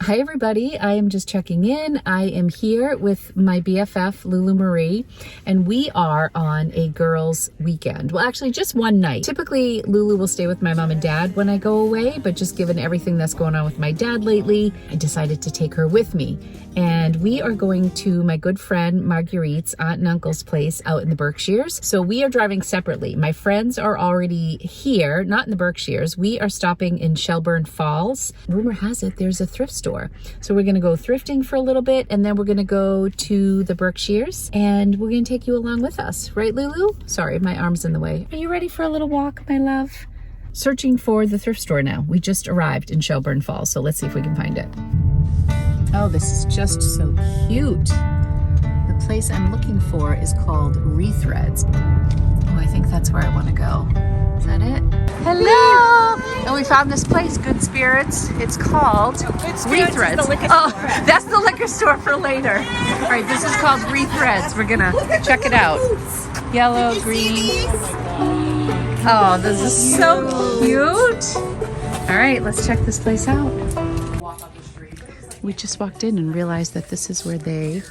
Hi everybody, I am just checking in. I am here with my BFF Lulu Marie, and we are on a girls' weekend. Well, actually just one night. Typically Lulu will stay with my mom and dad when I go away, but just given everything that's going on with my dad lately, I decided to take her with me. And we are going to my good friend Marguerite's aunt and uncle's place out in the Berkshires. So we are driving separately. My friends are already here, not in the Berkshires. We are stopping in Shelburne Falls. Rumor has it there's a thrift store. So we're gonna go thrifting for a little bit, and then we're gonna go to the Berkshires, and we're gonna take you along with us. Right, Lulu? Sorry, my arm's in the way. Are you ready for a little walk, my love? Searching for the thrift store now. We just arrived in Shelburne Falls, so let's see if we can find it. Oh, this is just so cute. The place I'm looking for is called Rethreads. Oh, I think that's where I want to go. Is that it? Hello! And we found this place, Good Spirits. It's called Rethreads. Oh, that's the liquor store for later. All right, this is called Rethreads. We're gonna check it out. Yellow, green. Oh, this is so cute. All right, let's check this place out. We just walked in and realized that this is where they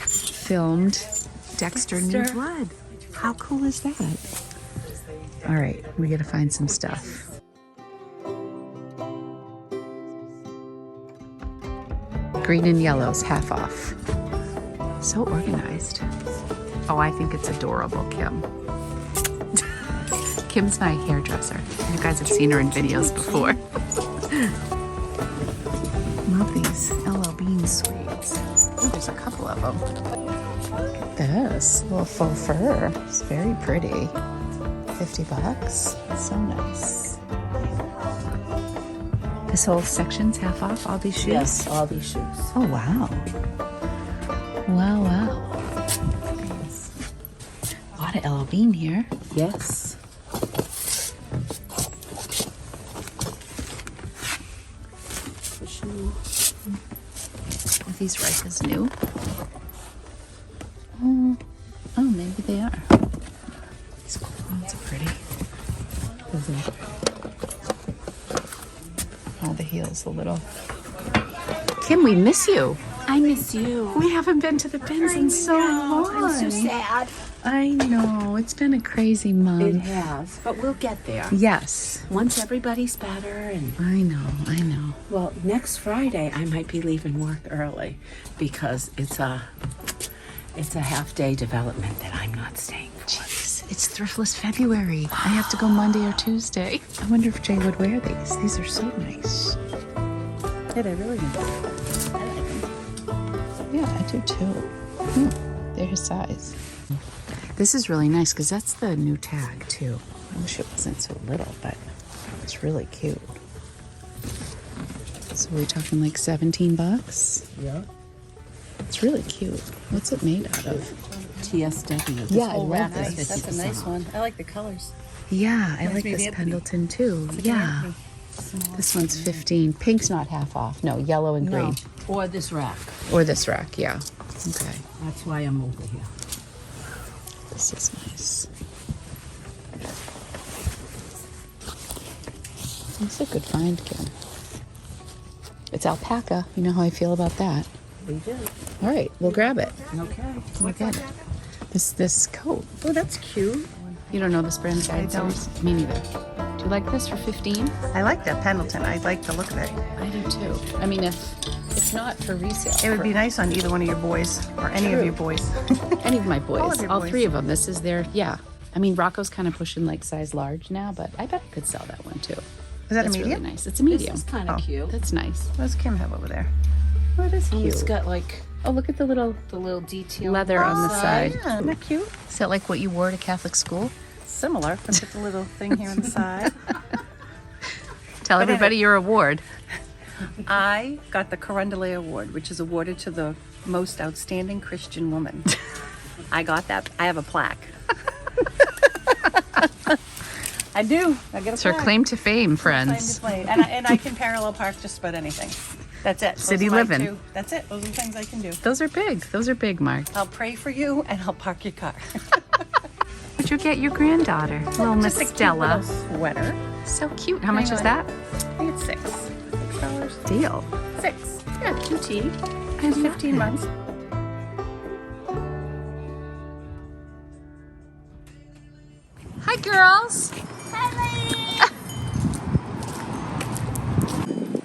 filmed Dexter New Blood. How cool is that? All right, we gotta find some stuff. Green and yellows, half off. So organized. Oh, I think it's adorable, Kim. Kim's my hairdresser. You guys have seen her in videos before. Love these LL Bean sweets. Oh, there's a couple of them. Look at this, a little faux fur. It's very pretty. 50 bucks. So nice. This whole section's half off, all these shoes? Yes, all these shoes. Oh, wow. Wow, wow. A lot of LL Bean here. Yes. Are these Rifas new? Oh, maybe they are. These ones are pretty. Oh, the heel's a little. Kim, we miss you. I miss you. We haven't been to the bins in so long. I'm so sad. I know. It's been a crazy month. It has, but we'll get there. Yes. Once everybody's better and... I know. Well, next Friday I might be leaving work early because it's a half-day development that I'm not staying for. Jeez, it's Thriftless February. I have to go Monday or Tuesday. I wonder if Jay would wear these. These are so nice. Yeah, they really nice. I like them. Yeah, I do too. They're his size. This is really nice because that's the new tag too. I wish it wasn't so little, but it's really cute. So we're talking like 17 bucks? Yeah. It's really cute. What's it made out of? TSW. Yeah, I love this. Nice. That's a nice one. I like the colors. Yeah, I like me of this Anthony. Pendleton too. Like Yeah. Anthony. This one's 15. Pink's not half off. No, yellow and green. No. Or this rack. Or this rack, yeah. Okay. That's why I'm over here. This is nice. That's a good find, Kim. It's alpaca. You know how I feel about that. We do. All right, we'll grab it. Okay. We'll get it. This coat. Oh, that's cute. You don't know this brand? I don't. Me neither. Do you like this for 15? I like that Pendleton. I like the look of it. I do too. I mean, if it's not for resale. It would be nice on either one of your boys or any of True. your boys. Any of my boys. All of your All boys. 3 of them. This is their, yeah. I mean, Rocco's kind of pushing like size large now, but I bet I could sell that one too. Is that That's a medium? really nice. It's a medium. This is kind of cute. That's nice. What does Kim have over there? Oh, it is And cute. it's got like Oh, look at the little detail. leather on the side. Yeah, isn't that cute? Is that like what you wore to Catholic school? Similar, but with the little thing here on the side. Tell everybody your award. I got the Corundale Award, which is awarded to the most outstanding Christian woman. I got that. I have a plaque. I do. I get a It's her plaque. claim to fame, friends. And I can parallel park just about anything. That's it. Those City are my living. 2. That's it. Those are the things I can do. Those are big. Those are big, Mark. I'll pray for you and I'll park your car. What'd you get your granddaughter? Little Miss Just a cute Stella. little sweater. So cute. How much is that? I think it's $6. $6. Deal. 6. Yeah, QT. 15 months. Hi, girls.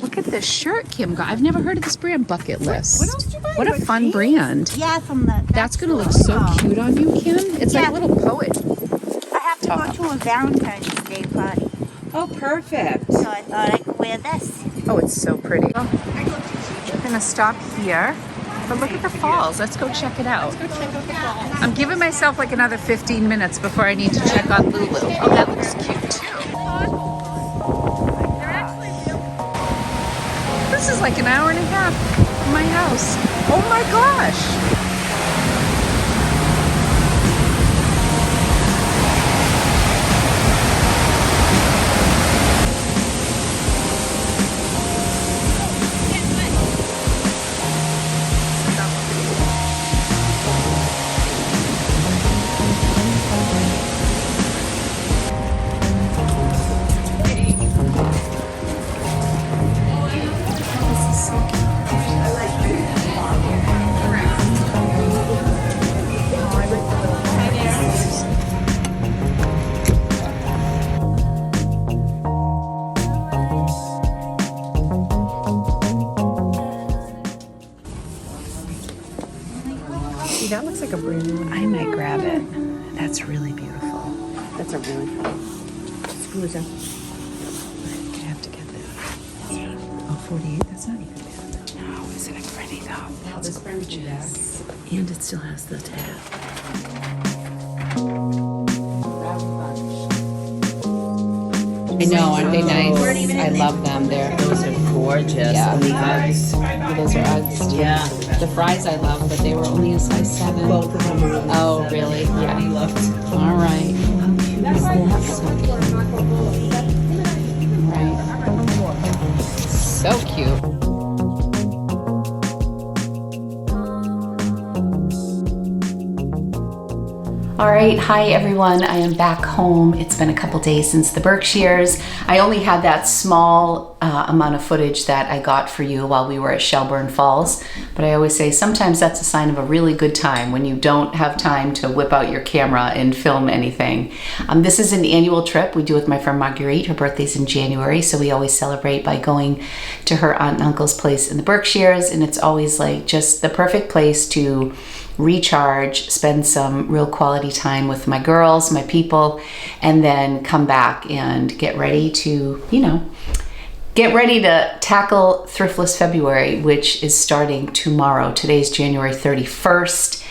Look at this shirt Kim got. I've never heard of this brand, Bucket List. What else did you buy? What a fun brand. Yeah, from the. That's gonna look so cute on you, Kim. It's like Yeah. a little poet. I have to top. go to a Valentine's Day party, Oh, perfect. so I thought I could wear this. Oh, it's so pretty. We're gonna stop here. But look at the falls. Let's go check it out. I'm giving myself like another 15 minutes before I need to check on Lulu. Oh, that looks cute too. This is like an hour and a half from my house. Oh my gosh. That looks like a brand new one. I might grab it. That's really beautiful. That's a really fun. Exclusive. I have to get that. Oh, 48? That's not even bad. No, isn't it pretty though? That's gorgeous. And it still has the tab. I know, aren't they nice? I love them. Those are gorgeous. Yeah. And the Uggs. Those are Uggs too. Yeah. The fries I love, but they were only a size 7. Both of them are. Oh, really? Yeah. All right. Right. So cute. All right, hi everyone. I am back home. It's been a couple days since the Berkshires. I only had that small amount of footage that I got for you while we were at Shelburne Falls, but I always say sometimes that's a sign of a really good time when you don't have time to whip out your camera and film anything. This is an annual trip we do with my friend Marguerite. Her birthday's in January, so we always celebrate by going to her aunt and uncle's place in the Berkshires, and it's always like just the perfect place to recharge, spend some real quality time with my girls, my people, and then come back and get ready to, get ready to tackle Thriftless February, which is starting tomorrow. Today's January 31st.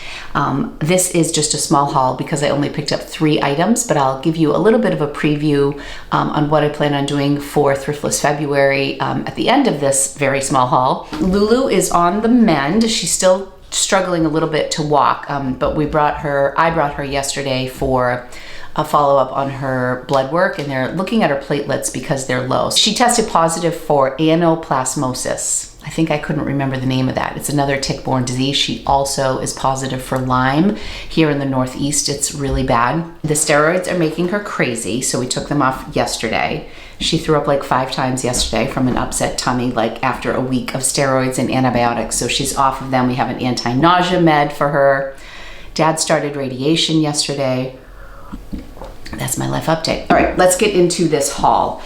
This is just a small haul because I only picked up 3 items, but I'll give you a little bit of a preview on what I plan on doing for Thriftless February at the end of this very small haul. Lulu is on the mend. She's still struggling a little bit to walk, but I brought her yesterday for a follow-up on her blood work, and they're looking at her platelets because they're low. She tested positive for anaplasmosis. I think I couldn't remember the name of that. It's another tick-borne disease. She also is positive for Lyme. Here in the Northeast, it's really bad. The steroids are making her crazy, so we took them off yesterday. She threw up like 5 times yesterday from an upset tummy, like after a week of steroids and antibiotics. So she's off of them. We have an anti-nausea med for her. Dad started radiation yesterday. That's my life update. All right, let's get into this haul.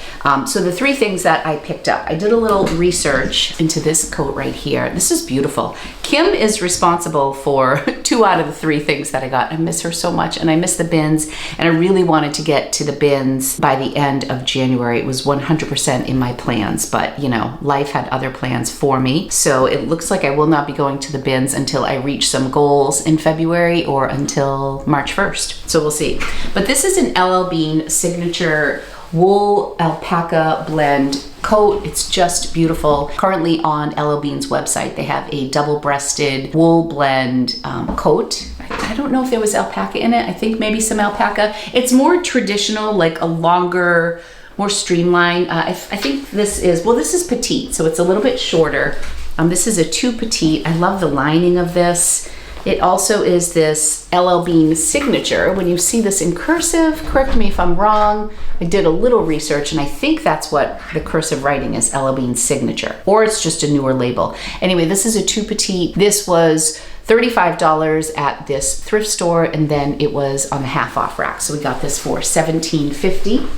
So the 3 things that I picked up. I did a little research into this coat right here. This is beautiful. Kim is responsible for 2 out of the 3 things that I got. I miss her so much, and I miss the bins, and I really wanted to get to the bins by the end of January. It was 100% in my plans, but life had other plans for me. So it looks like I will not be going to the bins until I reach some goals in February or until March 1st. So we'll see. But this is an LL Bean signature wool alpaca blend coat. It's just beautiful. Currently on LL Bean's website, they have a double-breasted wool blend coat. I don't know if there was alpaca in it. I think maybe some alpaca. It's more traditional, like a longer, more streamlined. I think this is petite, so it's a little bit shorter. This is a 2 petite. I love the lining of this. It also is this LL Bean signature. When you see this in cursive, correct me if I'm wrong, I did a little research and I think that's what the cursive writing is, LL Bean signature, or it's just a newer label. Anyway, this is a 2 petite. This was $35 at this thrift store, and then it was on the half off rack. So we got this for $17.50.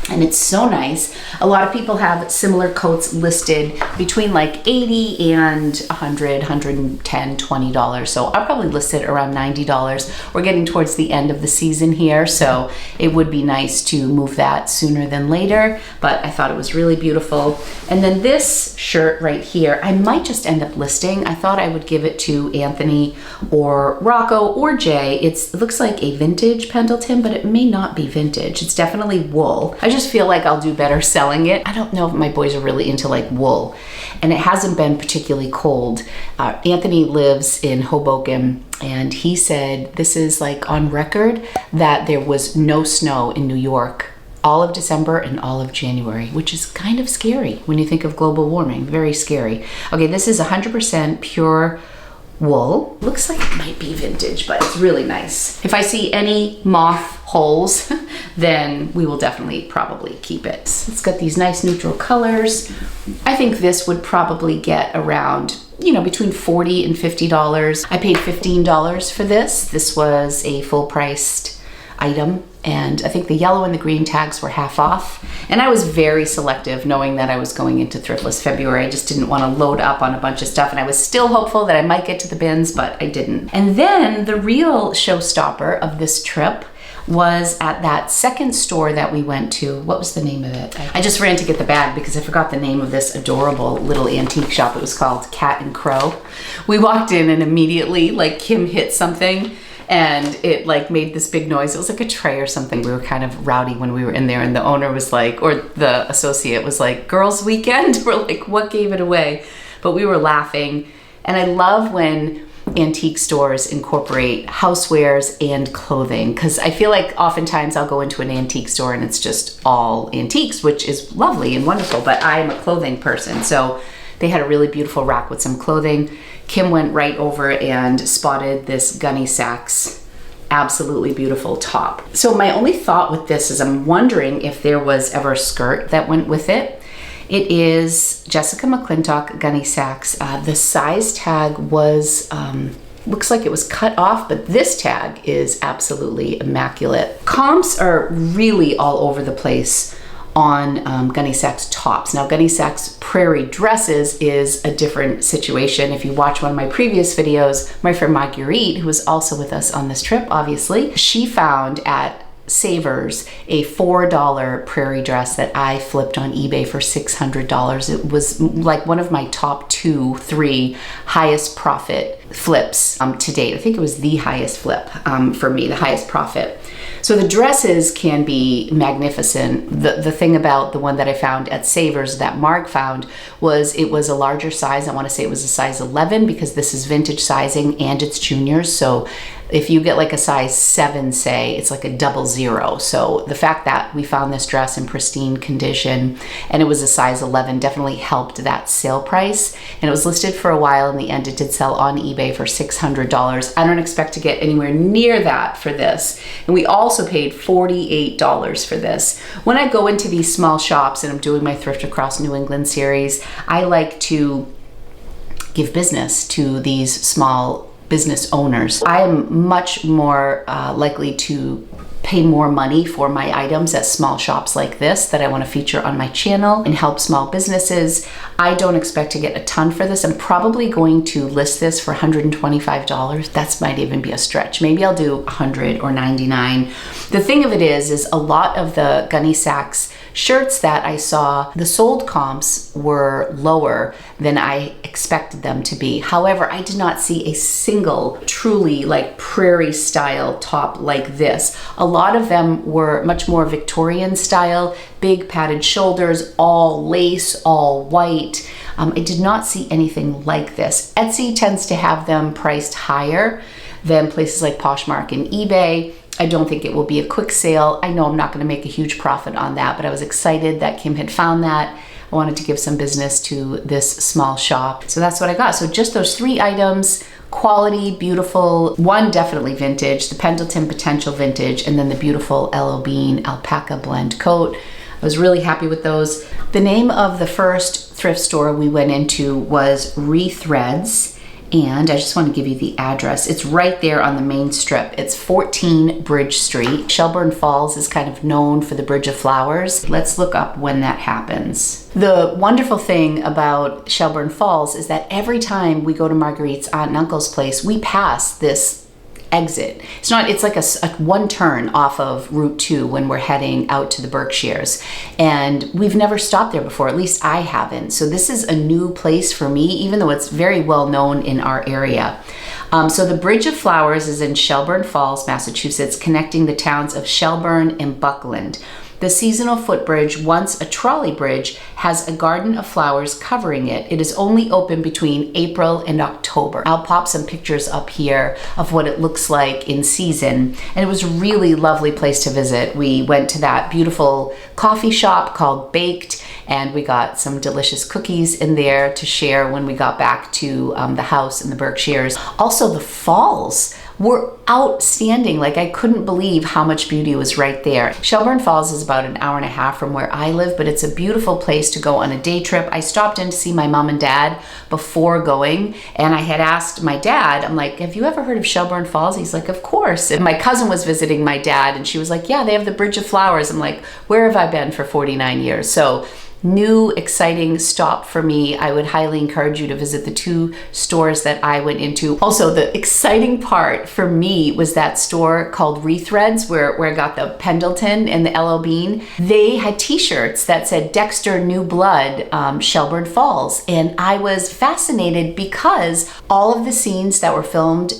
And it's so nice. A lot of people have similar coats listed between like $80 and $100, $110, $20. So I'll probably list it around $90. We're getting towards the end of the season here, so it would be nice to move that sooner than later, but I thought it was really beautiful. And then this shirt right here, I might just end up listing. I thought I would give it to Anthony or Rocco or Jay. It looks like a vintage Pendleton, but it may not be vintage. It's definitely wool. I just feel like I'll do better selling it. I don't know if my boys are really into like wool, and it hasn't been particularly cold. Anthony lives in Hoboken, and he said this is like on record that there was no snow in New York all of December and all of January, which is kind of scary when you think of global warming. Very scary. Okay, this is 100% pure wool. Looks like it might be vintage, but it's really nice. If I see any moth holes, then we will definitely probably keep it. It's got these nice neutral colors. I think this would probably get around, you know, between $40 and $50. I paid $15 for this. This was a full priced item, and I think the yellow and the green tags were half off. And I was very selective, knowing that I was going into Thriftless February. I just didn't want to load up on a bunch of stuff, and I was still hopeful that I might get to the bins, but I didn't. And then the real showstopper of this trip was at that second store that we went to. What was the name of it? I just ran to get the bag because I forgot the name of this adorable little antique shop. It was called Cat and Crow. We walked in and immediately, like, Kim hit something and it like made this big noise. It was like a tray or something. We were kind of rowdy when we were in there, and the owner was like, or the associate was like, girls weekend? We're like, what gave it away? But we were laughing. And I love when antique stores incorporate housewares and clothing, because I feel like oftentimes I'll go into an antique store and it's just all antiques, which is lovely and wonderful, but I am a clothing person. So they had a really beautiful rack with some clothing. Kim went right over and spotted this Gunne Sax, absolutely beautiful top. So my only thought with this is I'm wondering if there was ever a skirt that went with it. It is Jessica McClintock Gunne Sax. The size tag was, looks like it was cut off, but this tag is absolutely immaculate. Comps are really all over the place on Gunne Sax tops. Now, Gunne Sax prairie dresses is a different situation. If you watch one of my previous videos, my friend Marguerite, who was also with us on this trip, obviously, she found at Savers a $4 prairie dress that I flipped on eBay for $600. It was like one of my top 2-3 highest profit flips to date. I think it was the highest flip for me, the highest profit. So the dresses can be magnificent. The thing about the one that I found at Savers that Marg found was it was a larger size. I want to say it was a size 11 because this is vintage sizing and it's juniors. So if you get like a size 7, say, it's like a 00. So the fact that we found this dress in pristine condition and it was a size 11 definitely helped that sale price. And it was listed for a while. In the end, it did sell on eBay for $600. I don't expect to get anywhere near that for this. And we also paid $48 for this. When I go into these small shops and I'm doing my Thrift Across New England series, I like to give business to these small business owners. I am much more likely to pay more money for my items at small shops like this that I want to feature on my channel and help small businesses. I don't expect to get a ton for this. I'm probably going to list this for $125. That might even be a stretch. Maybe I'll do $100 or $99. The thing of it is a lot of the Gunne Sax shirts that I saw, the sold comps were lower than I expected them to be. However, I did not see a single truly like prairie style top like this. A lot of them were much more Victorian style, big padded shoulders, all lace, all white. I did not see anything like this. Etsy tends to have them priced higher than places like Poshmark and eBay. I don't think it will be a quick sale. I know I'm not going to make a huge profit on that, but I was excited that Kim had found that. I wanted to give some business to this small shop. So that's what I got. So just those 3 items, quality, beautiful, one definitely vintage, the Pendleton Potential Vintage, and then the beautiful LO Bean Alpaca Blend Coat. I was really happy with those. The name of the first thrift store we went into was Rethreads, and I just want to give you the address. It's right there on the main strip. It's 14 Bridge Street. Shelburne Falls is kind of known for the Bridge of Flowers. Let's look up when that happens. The wonderful thing about Shelburne Falls is that every time we go to Marguerite's aunt and uncle's place, we pass this exit. It's like a one turn off of Route 2 when we're heading out to the Berkshires. And we've never stopped there before, at least I haven't. So this is a new place for me, even though it's very well known in our area. So the Bridge of Flowers is in Shelburne Falls, Massachusetts, connecting the towns of Shelburne and Buckland. The seasonal footbridge, once a trolley bridge, has a garden of flowers covering it. It is only open between April and October. I'll pop some pictures up here of what it looks like in season. And it was a really lovely place to visit. We went to that beautiful coffee shop called Baked, and we got some delicious cookies in there to share when we got back to the house in the Berkshires. Also, the falls were outstanding. Like, I couldn't believe how much beauty was right there. Shelburne Falls is about an hour and a half from where I live, but it's a beautiful place to go on a day trip. I stopped in to see my mom and dad before going, and I had asked my dad, I'm like, have you ever heard of Shelburne Falls? He's like, of course. And my cousin was visiting my dad, and she was like, yeah, they have the Bridge of Flowers. I'm like, where have I been for 49 years? So new, exciting stop for me. I would highly encourage you to visit the two stores that I went into. Also, the exciting part for me was that store called Rethreads, where I got the Pendleton and the LO Bean. They had t-shirts that said Dexter New Blood, Shelburne Falls. And I was fascinated because all of the scenes that were filmed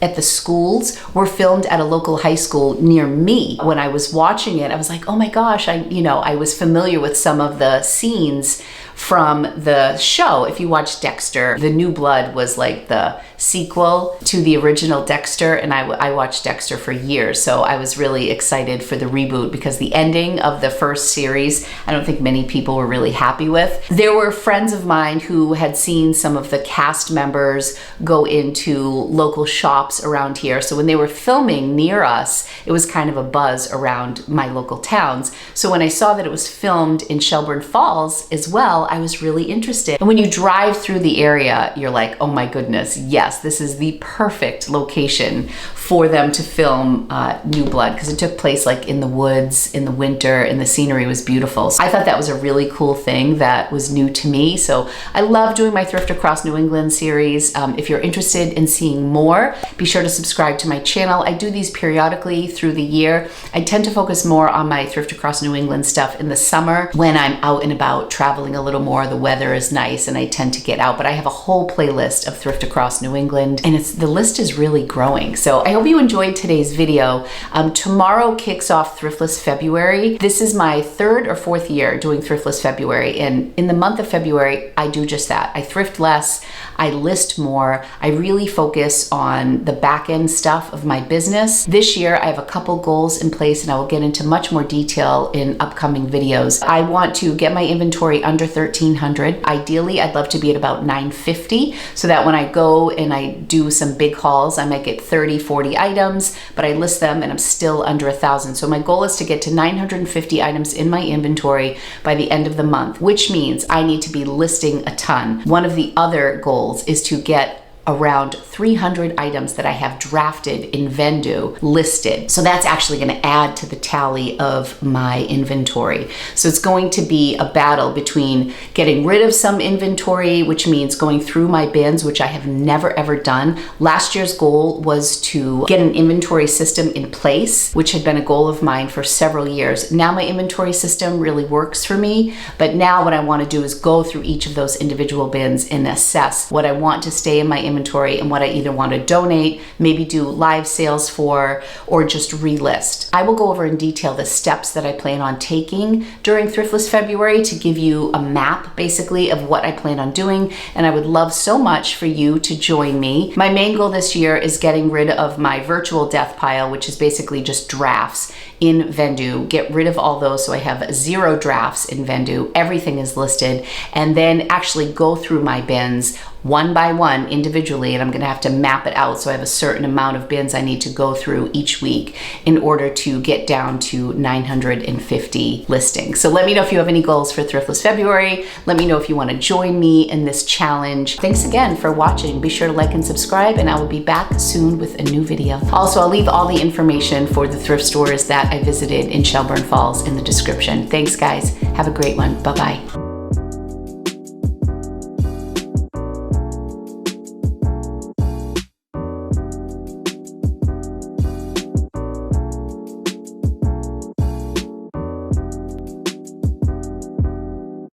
at the schools were filmed at a local high school near me. When I was watching it, I was like, oh my gosh, I was familiar with some of the scenes from the show. If you watch Dexter, The New Blood was like the sequel to the original Dexter, and I watched Dexter for years, so I was really excited for the reboot because the ending of the first series, I don't think many people were really happy with. There were friends of mine who had seen some of the cast members go into local shops around here, so when they were filming near us, it was kind of a buzz around my local towns. So when I saw that it was filmed in Shelburne Falls as well, I was really interested. And when you drive through the area, you're like, oh my goodness, yes, this is the perfect location for them to film New Blood, because it took place like in the woods in the winter, and the scenery was beautiful. So I thought that was a really cool thing that was new to me. So I love doing my Thrift Across New England series. If you're interested in seeing more, be sure to subscribe to my channel. I do these periodically through the year. I tend to focus more on my Thrift Across New England stuff in the summer when I'm out and about traveling a little more. The weather is nice and I tend to get out, but I have a whole playlist of Thrift Across New England, and the list is really growing. So I hope you enjoyed today's video. Tomorrow kicks off Thriftless February. This is my third or fourth year doing Thriftless February, and in the month of February, I do just that. I thrift less, I list more, I really focus on the back end stuff of my business. This year, I have a couple goals in place, and I will get into much more detail in upcoming videos. I want to get my inventory under 1,300. Ideally, I'd love to be at about 950, so that when I go and I do some big hauls, I might get 30, 40 items, but I list them and I'm still under 1,000. So my goal is to get to 950 items in my inventory by the end of the month, which means I need to be listing a ton. One of the other goals is to get around 300 items that I have drafted in Vendoo listed. So that's actually going to add to the tally of my inventory. So it's going to be a battle between getting rid of some inventory, which means going through my bins, which I have never ever done. Last year's goal was to get an inventory system in place, which had been a goal of mine for several years. Now my inventory system really works for me, but now what I want to do is go through each of those individual bins and assess what I want to stay in my inventory and what I either want to donate, maybe do live sales for, or just relist. I will go over in detail the steps that I plan on taking during Thriftless February to give you a map basically of what I plan on doing, and I would love so much for you to join me. My main goal this year is getting rid of my virtual death pile, which is basically just drafts in Vendoo. Get rid of all those so I have 0 drafts in Vendoo. Everything is listed, and then actually go through my bins, one by one individually, and I'm gonna have to map it out so I have a certain amount of bins I need to go through each week in order to get down to 950 listings. So let me know if you have any goals for Thriftless February. Let me know if you want to join me in this challenge. Thanks again for watching. Be sure to like and subscribe, and I will be back soon with a new video. Also, I'll leave all the information for the thrift stores that I visited in Shelburne Falls in the description. Thanks guys. Have a great one. Bye-bye.